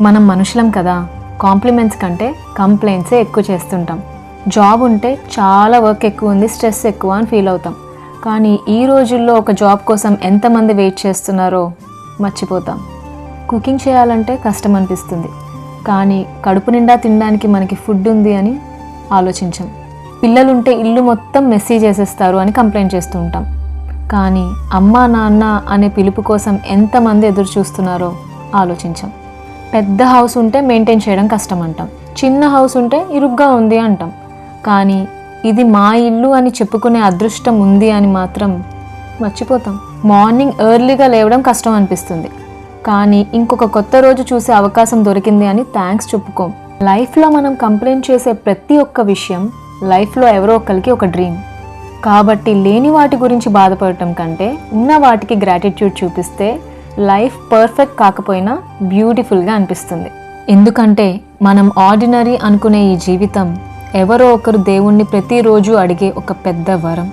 మనం మనుషులం కదా, కాంప్లిమెంట్స్ కంటే కంప్లైంట్సే ఎక్కువ చేస్తుంటాం. జాబ్ ఉంటే చాలా వర్క్ ఎక్కువ ఉంది, స్ట్రెస్ ఎక్కువ అని ఫీల్ అవుతాం. కానీ ఈ రోజుల్లో ఒక జాబ్ కోసం ఎంతమంది వెయిట్ చేస్తున్నారో మర్చిపోతాం. కుకింగ్ చేయాలంటే కష్టం అనిపిస్తుంది, కానీ కడుపు నిండా తినడానికి మనకి ఫుడ్ ఉంది అని ఆలోచించాం. పిల్లలుంటే ఇల్లు మొత్తం మెస్సీ చేసేస్తారు అని కంప్లైంట్ చేస్తూ ఉంటాం. కానీ అమ్మా నాన్న అనే పిలుపు కోసం ఎంతమంది ఎదురు చూస్తున్నారో ఆలోచించాం. పెద్ద హౌస్ ఉంటే మెయింటైన్ చేయడం కష్టం అంటాం, చిన్న హౌస్ ఉంటే ఇరుగ్గా ఉంది అంటాం. కానీ ఇది మా ఇల్లు అని చెప్పుకునే అదృష్టం ఉంది అని మాత్రం మర్చిపోతాం. మార్నింగ్ ఎర్లీగా లేవడం కష్టం అనిపిస్తుంది, కానీ ఇంకొక కొత్త రోజు చూసే అవకాశం దొరికింది అని థ్యాంక్స్ చెప్పుకోం. లైఫ్లో మనం కంప్లైంట్ చేసే ప్రతి ఒక్క విషయం లైఫ్లో ఎవరో ఒకరికి ఒక డ్రీమ్. కాబట్టి లేని వాటి గురించి బాధపడటం కంటే ఉన్న వాటికి గ్రాటిట్యూడ్ చూపిస్తే లైఫ్ పర్ఫెక్ట్ కాకపోయినా బ్యూటిఫుల్గా అనిపిస్తుంది. ఎందుకంటే మనం ఆర్డినరీ అనుకునే ఈ జీవితం ఎవరో ఒకరు దేవుణ్ణి ప్రతిరోజు అడిగే ఒక పెద్ద వరం.